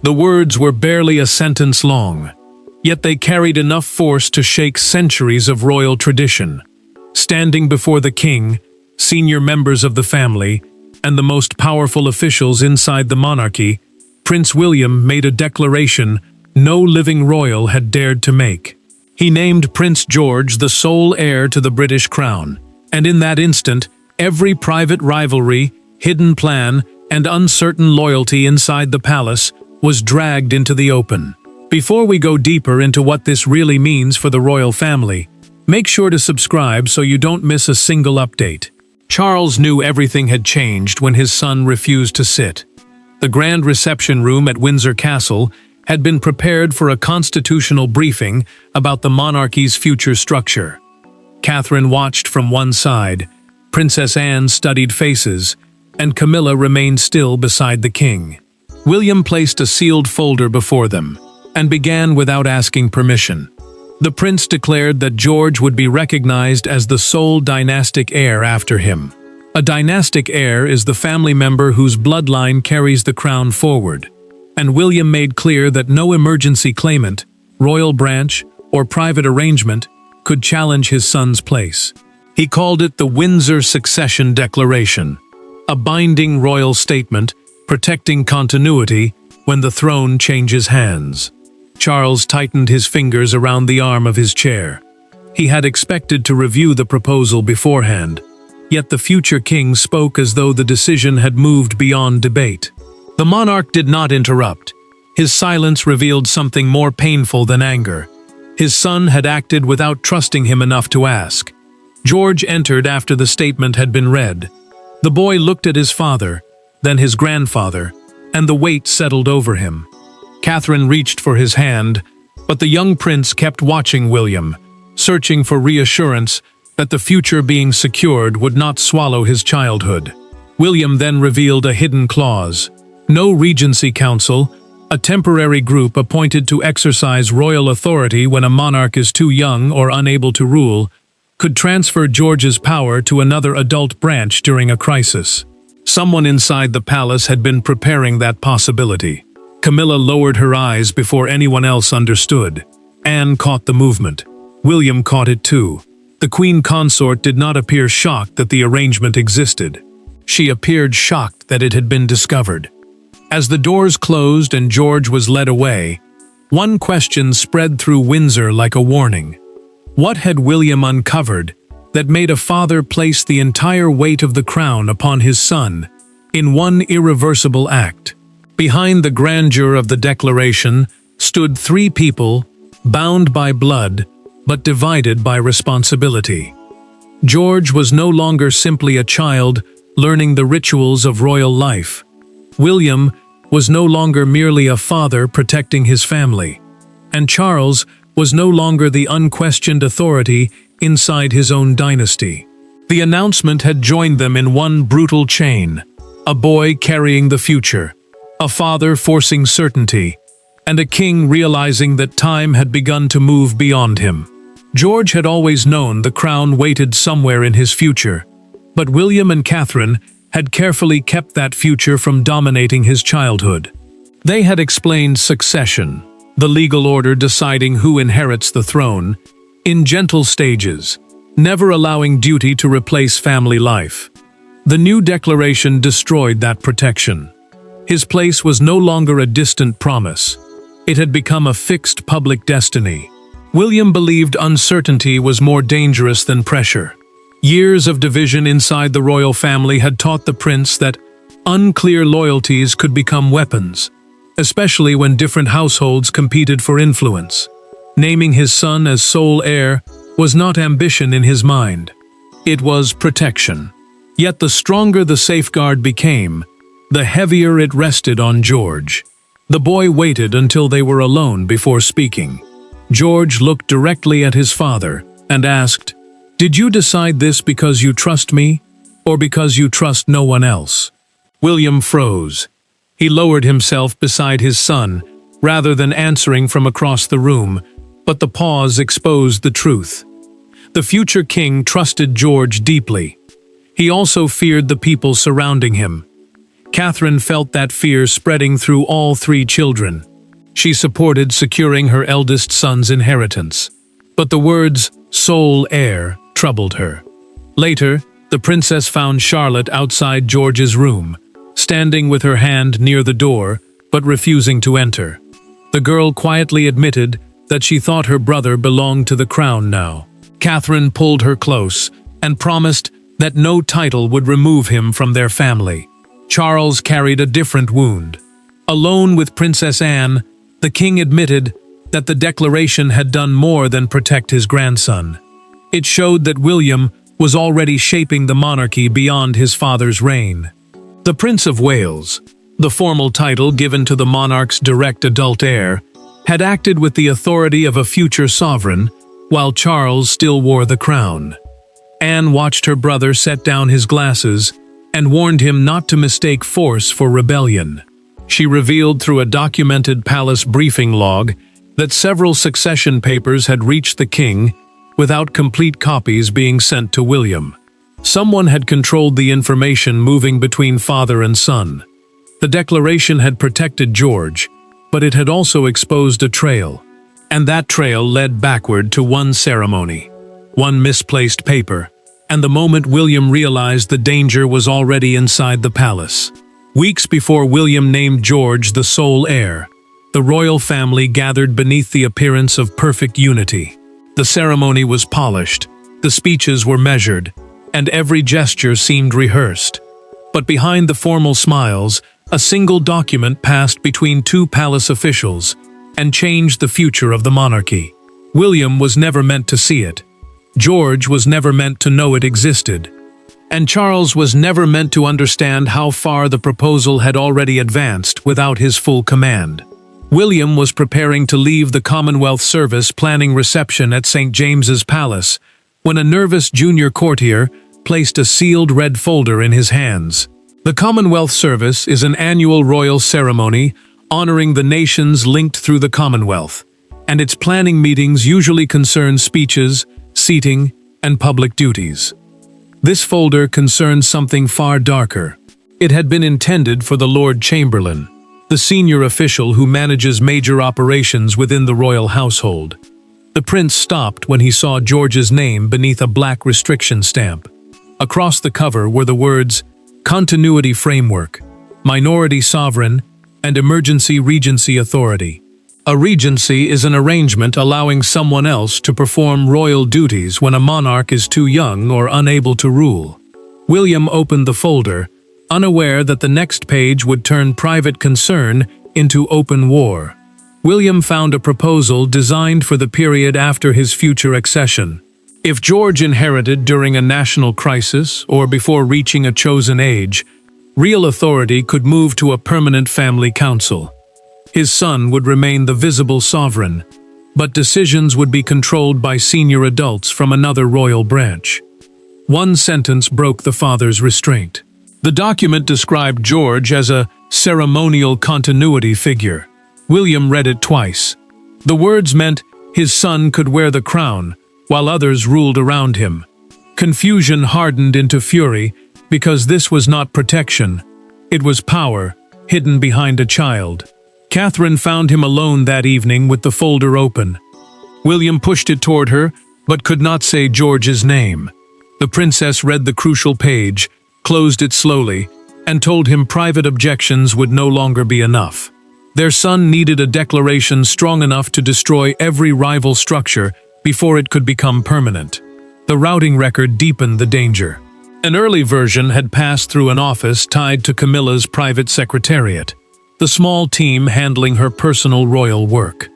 The words were barely a sentence long, yet they carried enough force to shake centuries of royal tradition. Standing before the king, senior members of the family, and the most powerful officials inside the monarchy, Prince William made a declaration no living royal had dared to make. He named Prince George the sole heir to the British crown, and in that instant, every private rivalry, hidden plan, and uncertain loyalty inside the palace was dragged into the open. Before we go deeper into what this really means for the royal family, make sure to subscribe so you don't miss a single update. Charles knew everything had changed when his son refused to sit. The grand reception room at Windsor Castle had been prepared for a constitutional briefing about the monarchy's future structure. Catherine watched from one side, Princess Anne studied faces, and Camilla remained still beside the king. William placed a sealed folder before them, and began without asking permission. The prince declared that George would be recognized as the sole dynastic heir after him. A dynastic heir is the family member whose bloodline carries the crown forward, and William made clear that no emergency claimant, royal branch, or private arrangement could challenge his son's place. He called it the Windsor Succession Declaration, a binding royal statement protecting continuity when the throne changes hands. Charles tightened his fingers around the arm of his chair. He had expected to review the proposal beforehand, yet the future king spoke as though the decision had moved beyond debate. The monarch did not interrupt. His silence revealed something more painful than anger. His son had acted without trusting him enough to ask. George entered after the statement had been read. The boy looked at his father, then his grandfather, and the weight settled over him. Catherine reached for his hand, but the young prince kept watching William, searching for reassurance that the future being secured would not swallow his childhood. William then revealed a hidden clause. No regency council, a temporary group appointed to exercise royal authority when a monarch is too young or unable to rule, could transfer George's power to another adult branch during a crisis. Someone inside the palace had been preparing that possibility. Camilla lowered her eyes before anyone else understood. Anne caught the movement. William caught it too. The queen consort did not appear shocked that the arrangement existed. She appeared shocked that it had been discovered. As the doors closed and George was led away, one question spread through Windsor like a warning. What had William uncovered that made a father place the entire weight of the crown upon his son in one irreversible act? Behind the grandeur of the declaration stood three people, bound by blood, but divided by responsibility. George was no longer simply a child learning the rituals of royal life. William was no longer merely a father protecting his family. And Charles was no longer the unquestioned authority inside his own dynasty. The announcement had joined them in one brutal chain, a boy carrying the future, a father forcing certainty, and a king realizing that time had begun to move beyond him. George had always known the crown waited somewhere in his future, but William and Catherine had carefully kept that future from dominating his childhood. They had explained succession, the legal order deciding who inherits the throne, in gentle stages, never allowing duty to replace family life. The new declaration destroyed that protection. His place was no longer a distant promise. It had become a fixed public destiny. William believed uncertainty was more dangerous than pressure. Years of division inside the royal family had taught the prince that unclear loyalties could become weapons, especially when different households competed for influence. Naming his son as sole heir was not ambition in his mind. It was protection. Yet the stronger the safeguard became, the heavier it rested on George. The boy waited until they were alone before speaking. George looked directly at his father and asked, "Did you decide this because you trust me, or because you trust no one else?" William froze. He lowered himself beside his son, rather than answering from across the room, but the pause exposed the truth. The future king trusted George deeply. He also feared the people surrounding him. Catherine felt that fear spreading through all three children. She supported securing her eldest son's inheritance. But the words, sole heir, troubled her. Later, the princess found Charlotte outside George's room, standing with her hand near the door, but refusing to enter. The girl quietly admitted that she thought her brother belonged to the crown now. Catherine pulled her close and promised that no title would remove him from their family. Charles carried a different wound. Alone with Princess Anne, the king admitted that the declaration had done more than protect his grandson. It showed that William was already shaping the monarchy beyond his father's reign. The Prince of Wales, the formal title given to the monarch's direct adult heir, had acted with the authority of a future sovereign, while Charles still wore the crown. Anne watched her brother set down his glasses and warned him not to mistake force for rebellion. She revealed through a documented palace briefing log that several succession papers had reached the king without complete copies being sent to William. Someone had controlled the information moving between father and son. The declaration had protected George, but it had also exposed a trail. And that trail led backward to one ceremony, one misplaced paper, and the moment William realized the danger was already inside the palace. Weeks before William named George the sole heir, the royal family gathered beneath the appearance of perfect unity. The ceremony was polished, the speeches were measured, and every gesture seemed rehearsed. But behind the formal smiles, a single document passed between two palace officials and changed the future of the monarchy. William was never meant to see it. George was never meant to know it existed. And Charles was never meant to understand how far the proposal had already advanced without his full command. William was preparing to leave the Commonwealth service planning reception at St. James's Palace when a nervous junior courtier placed a sealed red folder in his hands. The Commonwealth service is an annual royal ceremony honoring the nations linked through the Commonwealth, and its planning meetings usually concern speeches, seating, and public duties. This folder concerns something far darker. It had been intended for the Lord Chamberlain, the senior official who manages major operations within the royal household. The prince stopped when he saw George's name beneath a black restriction stamp. Across the cover were the words, Continuity Framework, Minority Sovereign, and Emergency Regency Authority. A regency is an arrangement allowing someone else to perform royal duties when a monarch is too young or unable to rule. William opened the folder, unaware that the next page would turn private concern into open war. William found a proposal designed for the period after his future accession. If George inherited during a national crisis or before reaching a chosen age, real authority could move to a permanent family council. His son would remain the visible sovereign, but decisions would be controlled by senior adults from another royal branch. One sentence broke the father's restraint. The document described George as a ceremonial continuity figure. William read it twice. The words meant his son could wear the crown, while others ruled around him. Confusion hardened into fury because this was not protection. It was power, hidden behind a child. Catherine found him alone that evening with the folder open. William pushed it toward her, but could not say George's name. The princess read the crucial page, closed it slowly, and told him private objections would no longer be enough. Their son needed a declaration strong enough to destroy every rival structure before it could become permanent. The routing record deepened the danger. An early version had passed through an office tied to Camilla's private secretariat, the small team handling her personal royal work.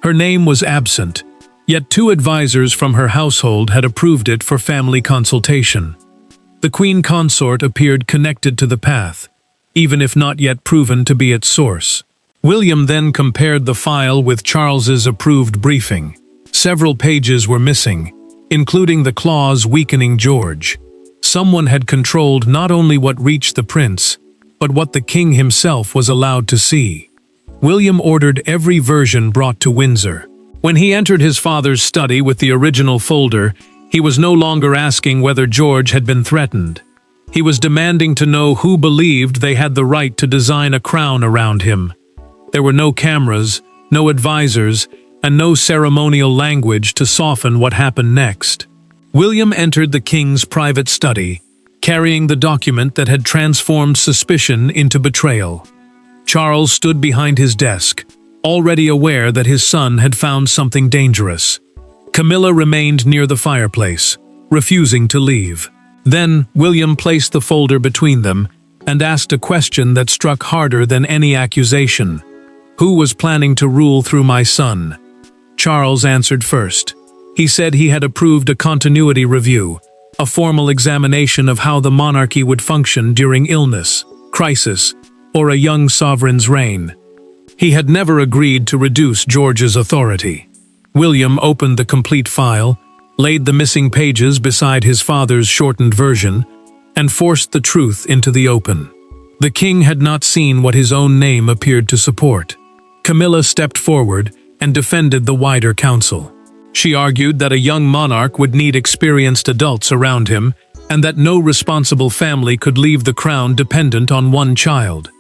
Her name was absent, yet 2 advisors from her household had approved it for family consultation. The queen consort appeared connected to the path, even if not yet proven to be its source. William then compared the file with Charles's approved briefing. Several pages were missing, including the clause weakening George. Someone had controlled not only what reached the prince, but what the king himself was allowed to see. William ordered every version brought to Windsor. When he entered his father's study with the original folder, he was no longer asking whether George had been threatened. He was demanding to know who believed they had the right to design a crown around him. There were no cameras, no advisors, and no ceremonial language to soften what happened next. William entered the king's private study, carrying the document that had transformed suspicion into betrayal. Charles stood behind his desk, already aware that his son had found something dangerous. Camilla remained near the fireplace, refusing to leave. Then William placed the folder between them and asked a question that struck harder than any accusation. Who was planning to rule through my son? Charles answered first. He said he had approved a continuity review, a formal examination of how the monarchy would function during illness, crisis, or a young sovereign's reign. He had never agreed to reduce George's authority. William opened the complete file, laid the missing pages beside his father's shortened version, and forced the truth into the open. The king had not seen what his own name appeared to support. Camilla stepped forward and defended the wider council. She argued that a young monarch would need experienced adults around him, and that no responsible family could leave the crown dependent on one child.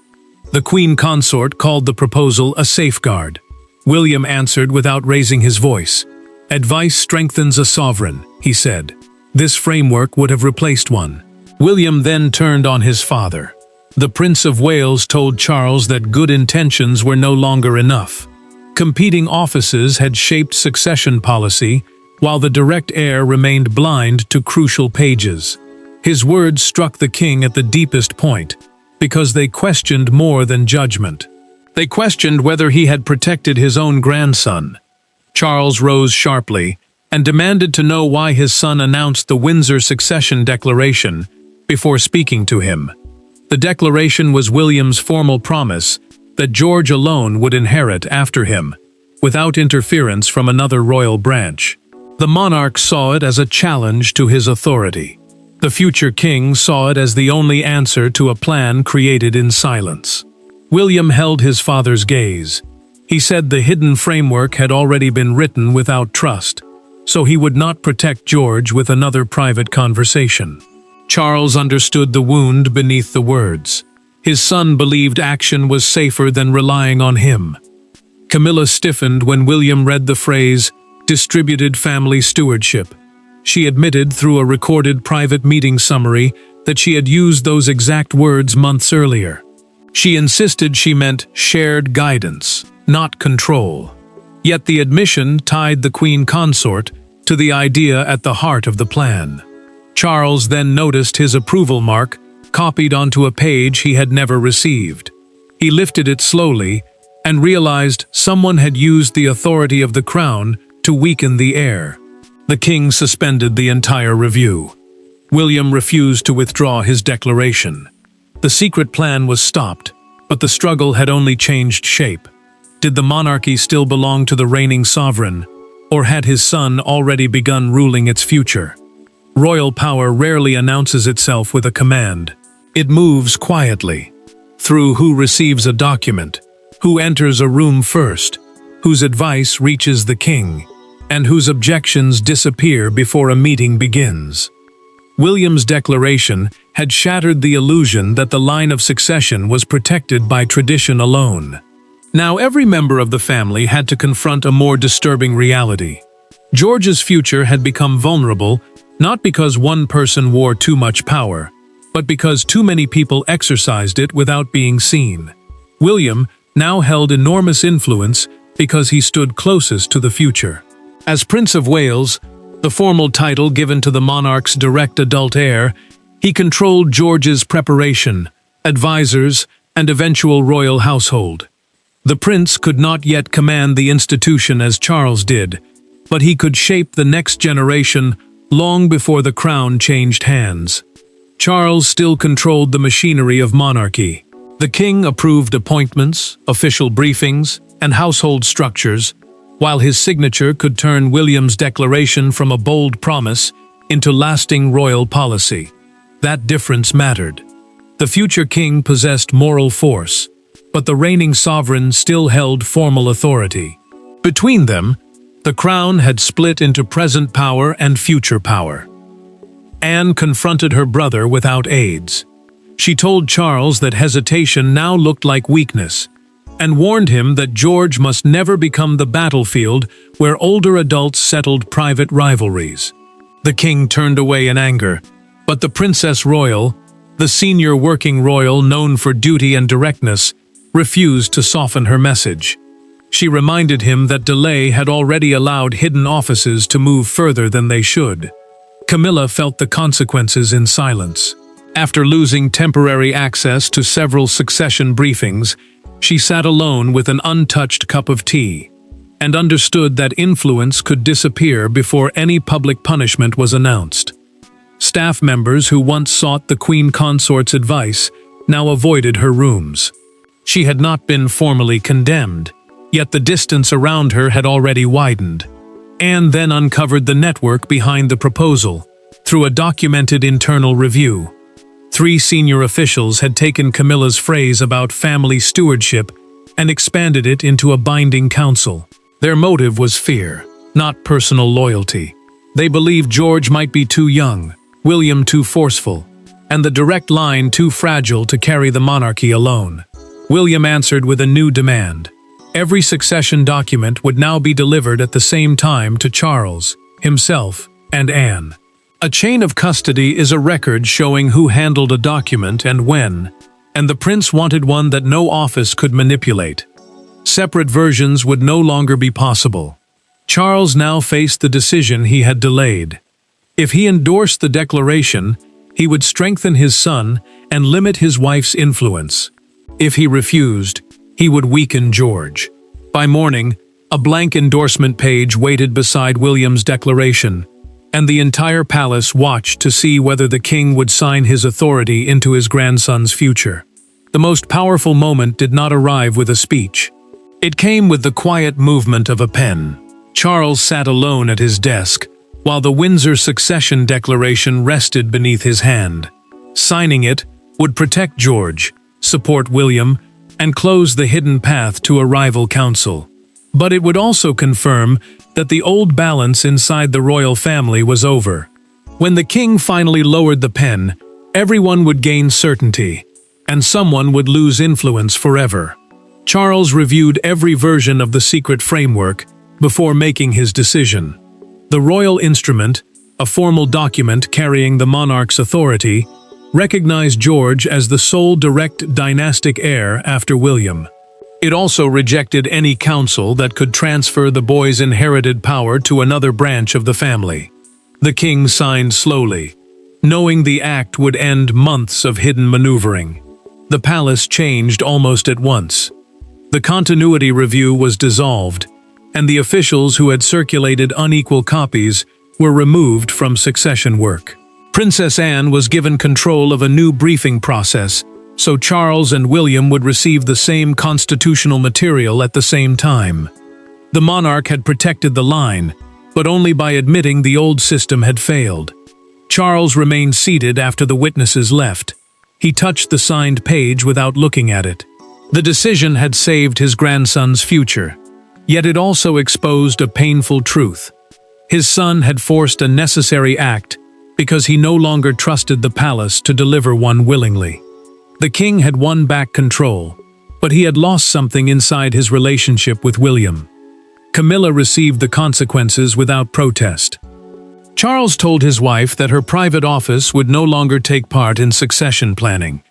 The queen consort called the proposal a safeguard. William answered without raising his voice. "Advice strengthens a sovereign," he said. This framework would have replaced one. William then turned on his father. The Prince of Wales told Charles that good intentions were no longer enough. Competing offices had shaped succession policy, while the direct heir remained blind to crucial pages. His words struck the king at the deepest point, because they questioned more than judgment. They questioned whether he had protected his own grandson. Charles rose sharply and demanded to know why his son announced the Windsor Succession Declaration before speaking to him. The declaration was William's formal promise that George alone would inherit after him, without interference from another royal branch. The monarch saw it as a challenge to his authority. The future king saw it as the only answer to a plan created in silence. William held his father's gaze. He said the hidden framework had already been written without trust, so he would not protect George with another private conversation. Charles understood the wound beneath the words. His son believed action was safer than relying on him. Camilla stiffened when William read the phrase, "distributed family stewardship." She admitted through a recorded private meeting summary that she had used those exact words months earlier. She insisted she meant shared guidance, not control. Yet the admission tied the queen consort to the idea at the heart of the plan. Charles then noticed his approval mark copied onto a page he had never received. He lifted it slowly and realized someone had used the authority of the crown to weaken the heir. The king suspended the entire review. William refused to withdraw his declaration. The secret plan was stopped, but the struggle had only changed shape. Did the monarchy still belong to the reigning sovereign, or had his son already begun ruling its future? Royal power rarely announces itself with a command. It moves quietly, through who receives a document, who enters a room first, whose advice reaches the king, and whose objections disappear before a meeting begins. William's declaration had shattered the illusion that the line of succession was protected by tradition alone. Now every member of the family had to confront a more disturbing reality. George's future had become vulnerable, not because one person wore too much power, but because too many people exercised it without being seen. William now held enormous influence because he stood closest to the future. As Prince of Wales, the formal title given to the monarch's direct adult heir, he controlled George's preparation, advisors, and eventual royal household. The prince could not yet command the institution as Charles did, but he could shape the next generation long before the crown changed hands. Charles still controlled the machinery of monarchy. The king approved appointments, official briefings, and household structures, while his signature could turn William's declaration from a bold promise into lasting royal policy. That difference mattered. The future king possessed moral force, but the reigning sovereign still held formal authority. Between them, the crown had split into present power and future power. Anne confronted her brother without aids. She told Charles that hesitation now looked like weakness, and warned him that George must never become the battlefield where older adults settled private rivalries. The king turned away in anger, but the Princess Royal, the senior working royal known for duty and directness, refused to soften her message. She reminded him that delay had already allowed hidden offices to move further than they should. Camilla felt the consequences in silence. After losing temporary access to several succession briefings, she sat alone with an untouched cup of tea, and understood that influence could disappear before any public punishment was announced. Staff members who once sought the Queen Consort's advice now avoided her rooms. She had not been formally condemned, yet the distance around her had already widened. Anne then uncovered the network behind the proposal, through a documented internal review. 3 senior officials had taken Camilla's phrase about family stewardship and expanded it into a binding council. Their motive was fear, not personal loyalty. They believed George might be too young, William too forceful, and the direct line too fragile to carry the monarchy alone. William answered with a new demand. Every succession document would now be delivered at the same time to Charles, himself, and Anne. A chain of custody is a record showing who handled a document and when, and the prince wanted one that no office could manipulate. Separate versions would no longer be possible. Charles now faced the decision he had delayed. If he endorsed the declaration, he would strengthen his son and limit his wife's influence. If he refused, he would weaken George. By morning, a blank endorsement page waited beside William's declaration, and the entire palace watched to see whether the king would sign his authority into his grandson's future. The most powerful moment did not arrive with a speech. It came with the quiet movement of a pen. Charles sat alone at his desk, while the Windsor Succession Declaration rested beneath his hand. Signing it would protect George, support William, and close the hidden path to a rival council. But it would also confirm that the old balance inside the royal family was over. When the king finally lowered the pen, everyone would gain certainty, and someone would lose influence forever. Charles reviewed every version of the secret framework before making his decision. The royal instrument, a formal document carrying the monarch's authority, recognized George as the sole direct dynastic heir after William. It also rejected any council that could transfer the boy's inherited power to another branch of the family. The king signed slowly, knowing the act would end months of hidden maneuvering. The palace changed almost at once. The continuity review was dissolved, and the officials who had circulated unequal copies were removed from succession work. Princess Anne was given control of a new briefing process, so Charles and William would receive the same constitutional material at the same time. The monarch had protected the line, but only by admitting the old system had failed. Charles remained seated after the witnesses left. He touched the signed page without looking at it. The decision had saved his grandson's future, yet it also exposed a painful truth. His son had forced a necessary act because he no longer trusted the palace to deliver one willingly. The king had won back control, but he had lost something inside his relationship with William. Camilla received the consequences without protest. Charles told his wife that her private office would no longer take part in succession planning.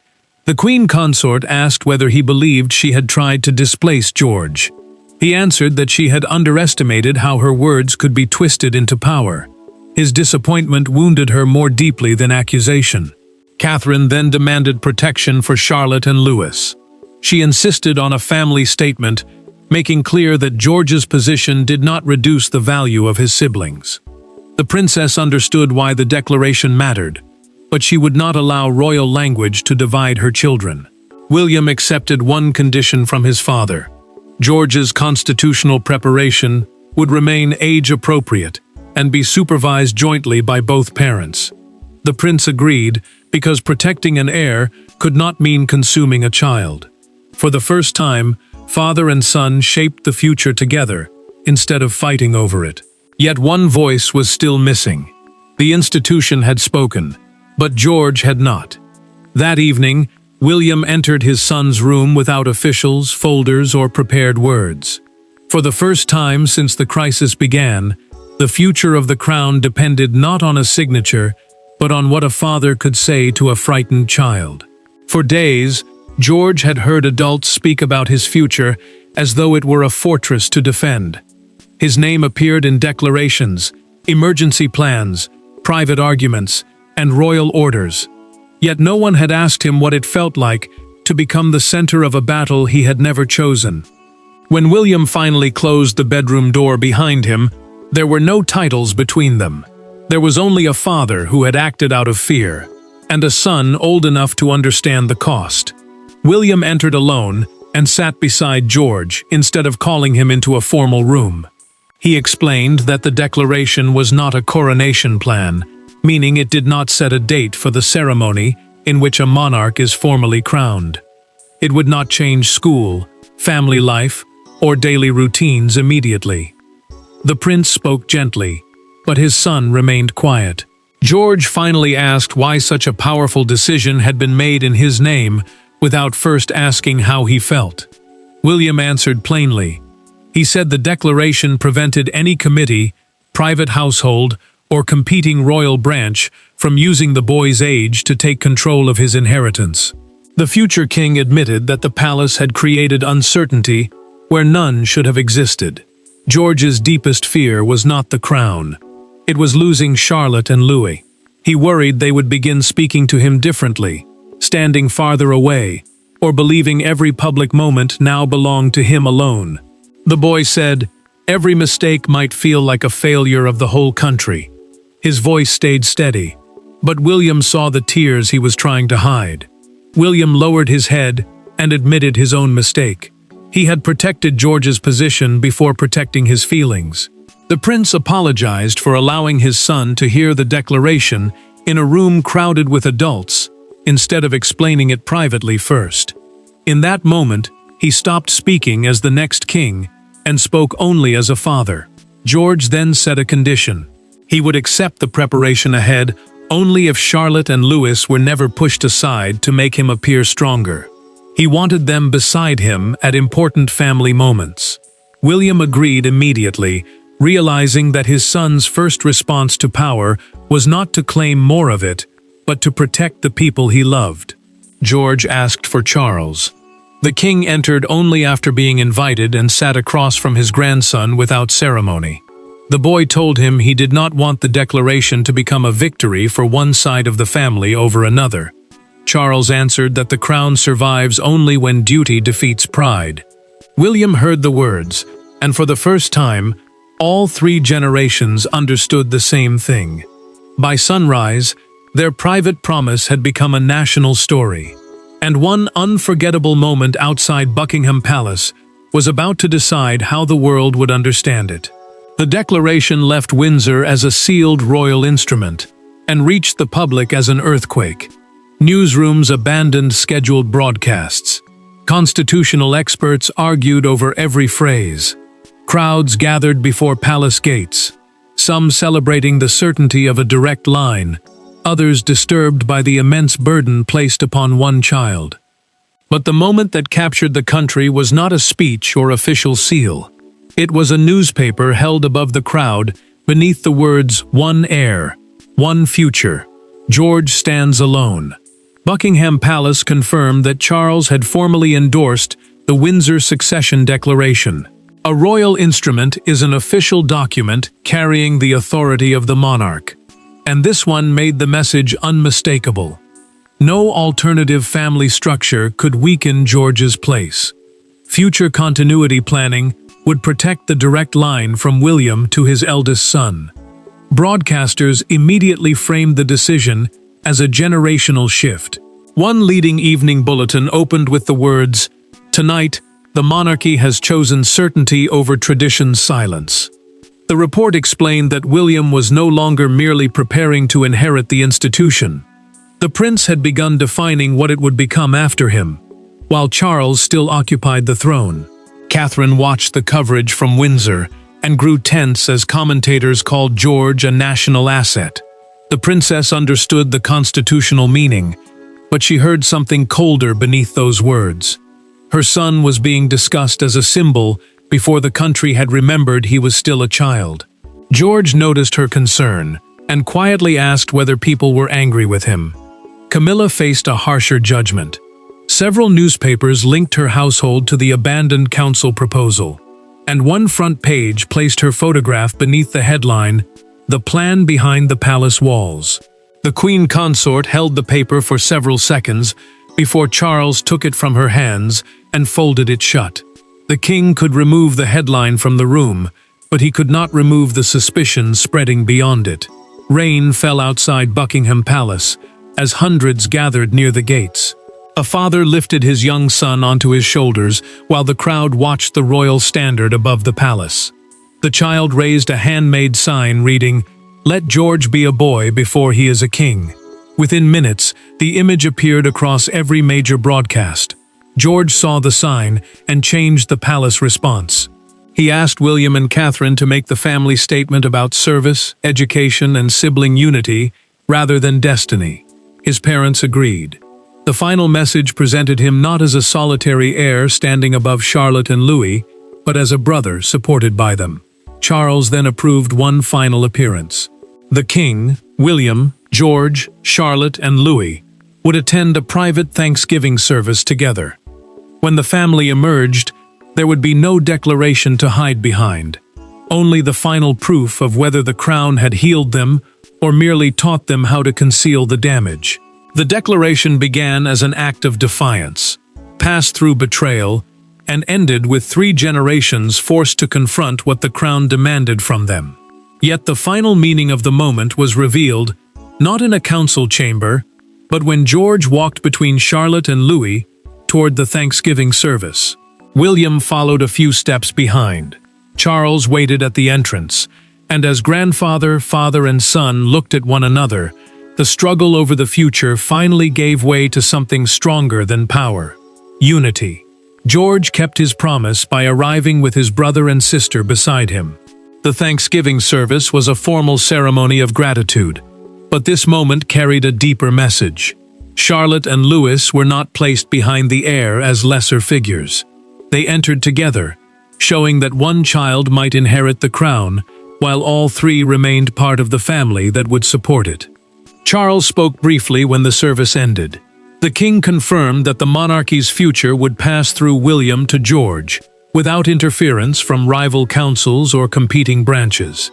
The Queen Consort asked whether he believed she had tried to displace George. He answered that she had underestimated how her words could be twisted into power. His disappointment wounded her more deeply than accusation. Catherine then demanded protection for Charlotte and Louis. She insisted on a family statement, making clear that George's position did not reduce the value of his siblings. The princess understood why the declaration mattered, but she would not allow royal language to divide her children. William accepted one condition from his father. George's constitutional preparation would remain age-appropriate and be supervised jointly by both parents. The prince agreed because protecting an heir could not mean consuming a child. For the first time, father and son shaped the future together, instead of fighting over it. Yet one voice was still missing. The institution had spoken, but George had not. That evening, William entered his son's room without officials, folders, or prepared words. For the first time since the crisis began, the future of the crown depended not on a signature, but on what a father could say to a frightened child. For days, George had heard adults speak about his future as though it were a fortress to defend. His name appeared in declarations, emergency plans, private arguments, and royal orders. Yet no one had asked him what it felt like to become the center of a battle he had never chosen. When William finally closed the bedroom door behind him, there were no titles between them. There was only a father who had acted out of fear, and a son old enough to understand the cost. William entered alone and sat beside George instead of calling him into a formal room. He explained that the declaration was not a coronation plan, meaning it did not set a date for the ceremony in which a monarch is formally crowned. It would not change school, family life, or daily routines immediately. The prince spoke gently, but his son remained quiet. George finally asked why such a powerful decision had been made in his name without first asking how he felt. William answered plainly. He said the declaration prevented any committee, private household, or competing royal branch from using the boy's age to take control of his inheritance. The future king admitted that the palace had created uncertainty where none should have existed. George's deepest fear was not the crown. It was losing Charlotte and Louis. He worried they would begin speaking to him differently, standing farther away, or believing every public moment now belonged to him alone. The boy said, "Every mistake might feel like a failure of the whole country." His voice stayed steady, but William saw the tears he was trying to hide. William lowered his head and admitted his own mistake. He had protected George's position before protecting his feelings. The prince apologized for allowing his son to hear the declaration in a room crowded with adults, instead of explaining it privately first. In that moment, he stopped speaking as the next king and spoke only as a father. George then set a condition. He would accept the preparation ahead only if Charlotte and Louis were never pushed aside to make him appear stronger. He wanted them beside him at important family moments. William agreed immediately, realizing that his son's first response to power was not to claim more of it, but to protect the people he loved. George asked for Charles. The king entered only after being invited and sat across from his grandson without ceremony. The boy told him he did not want the declaration to become a victory for one side of the family over another. Charles answered that the crown survives only when duty defeats pride. William heard the words, and for the first time, all three generations understood the same thing. By sunrise, their private promise had become a national story, and one unforgettable moment outside Buckingham Palace was about to decide how the world would understand it. The declaration left Windsor as a sealed royal instrument and reached the public as an earthquake. Newsrooms abandoned scheduled broadcasts. Constitutional experts argued over every phrase. Crowds gathered before palace gates, some celebrating the certainty of a direct line, others disturbed by the immense burden placed upon one child. But the moment that captured the country was not a speech or official seal. It was a newspaper held above the crowd beneath the words, "One heir, one future. George stands alone." Buckingham Palace confirmed that Charles had formally endorsed the Windsor Succession Declaration. A royal instrument is an official document carrying the authority of the monarch, and this one made the message unmistakable. No alternative family structure could weaken George's place. Future continuity planning would protect the direct line from William to his eldest son. Broadcasters immediately framed the decision as a generational shift. One leading evening bulletin opened with the words, "Tonight, the monarchy has chosen certainty over tradition's silence." The report explained that William was no longer merely preparing to inherit the institution. The prince had begun defining what it would become after him, while Charles still occupied the throne. Catherine watched the coverage from Windsor and grew tense as commentators called George a national asset. The princess understood the constitutional meaning, but she heard something colder beneath those words. Her son was being discussed as a symbol before the country had remembered he was still a child. George noticed her concern and quietly asked whether people were angry with him. Camilla faced a harsher judgment. Several newspapers linked her household to the abandoned council proposal, and one front page placed her photograph beneath the headline, "The Plan Behind the Palace Walls." The queen consort held the paper for several seconds before Charles took it from her hands and folded it shut. The king could remove the headline from the room, but he could not remove the suspicion spreading beyond it. Rain fell outside Buckingham Palace as hundreds gathered near the gates. A father lifted his young son onto his shoulders while the crowd watched the royal standard above the palace. The child raised a handmade sign reading, "Let George be a boy before he is a king." Within minutes, the image appeared across every major broadcast. George saw the sign and changed the palace response. He asked William and Catherine to make the family statement about service, education, and sibling unity rather than destiny. His parents agreed. The final message presented him not as a solitary heir standing above Charlotte and Louis, but as a brother supported by them. Charles then approved one final appearance. The king, William, George, Charlotte, and Louis would attend a private Thanksgiving service together. When the family emerged, there would be no declaration to hide behind, only the final proof of whether the crown had healed them or merely taught them how to conceal the damage. The declaration began as an act of defiance, passed through betrayal, and ended with 3 generations forced to confront what the crown demanded from them. Yet the final meaning of the moment was revealed, not in a council chamber, but when George walked between Charlotte and Louis toward the Thanksgiving service. William followed a few steps behind. Charles waited at the entrance, and as grandfather, father, and son looked at one another, the struggle over the future finally gave way to something stronger than power: unity. George kept his promise by arriving with his brother and sister beside him. The Thanksgiving service was a formal ceremony of gratitude, but this moment carried a deeper message. Charlotte and Louis were not placed behind the heir as lesser figures. They entered together, showing that one child might inherit the crown, while all 3 remained part of the family that would support it. Charles spoke briefly when the service ended. The king confirmed that the monarchy's future would pass through William to George, without interference from rival councils or competing branches.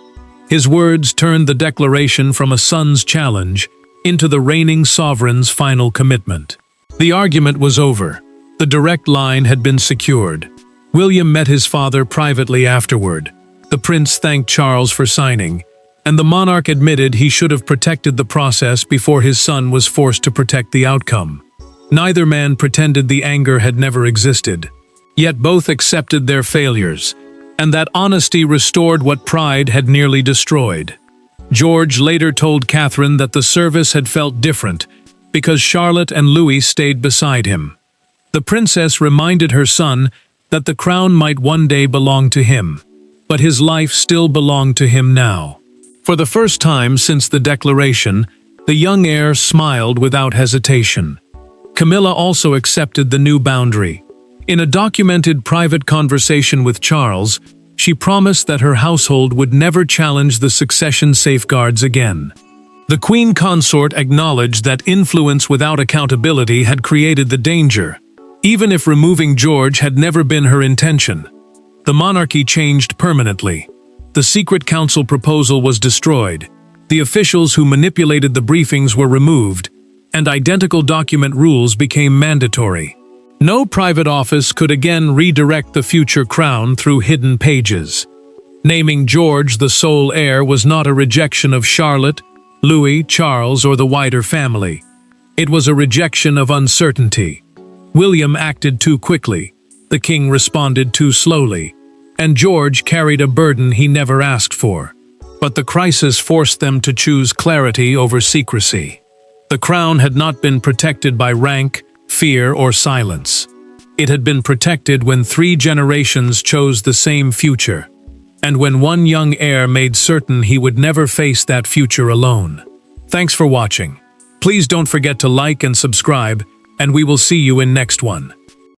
His words turned the declaration from a son's challenge into the reigning sovereign's final commitment. The argument was over. The direct line had been secured. William met his father privately afterward. The prince thanked Charles for signing, and the monarch admitted he should have protected the process before his son was forced to protect the outcome. Neither man pretended the anger had never existed, yet both accepted their failures, and that honesty restored what pride had nearly destroyed. George later told Catherine that the service had felt different because Charlotte and Louis stayed beside him. The princess reminded her son that the crown might one day belong to him, but his life still belonged to him now. For the first time since the declaration, the young heir smiled without hesitation. Camilla also accepted the new boundary. In a documented private conversation with Charles, she promised that her household would never challenge the succession safeguards again. The queen consort acknowledged that influence without accountability had created the danger, even if removing George had never been her intention. The monarchy changed permanently. The secret council proposal was destroyed, the officials who manipulated the briefings were removed, and identical document rules became mandatory. No private office could again redirect the future crown through hidden pages. Naming George the sole heir was not a rejection of Charlotte, Louis, Charles, or the wider family. It was a rejection of uncertainty. William acted too quickly, the king responded too slowly, and George carried a burden he never asked for. But the crisis forced them to choose clarity over secrecy. The crown had not been protected by rank, fear, or silence. It had been protected when 3 generations chose the same future, and when one young heir made certain he would never face that future alone. Thanks for watching. Please don't forget to like and subscribe, and we will see you in next one.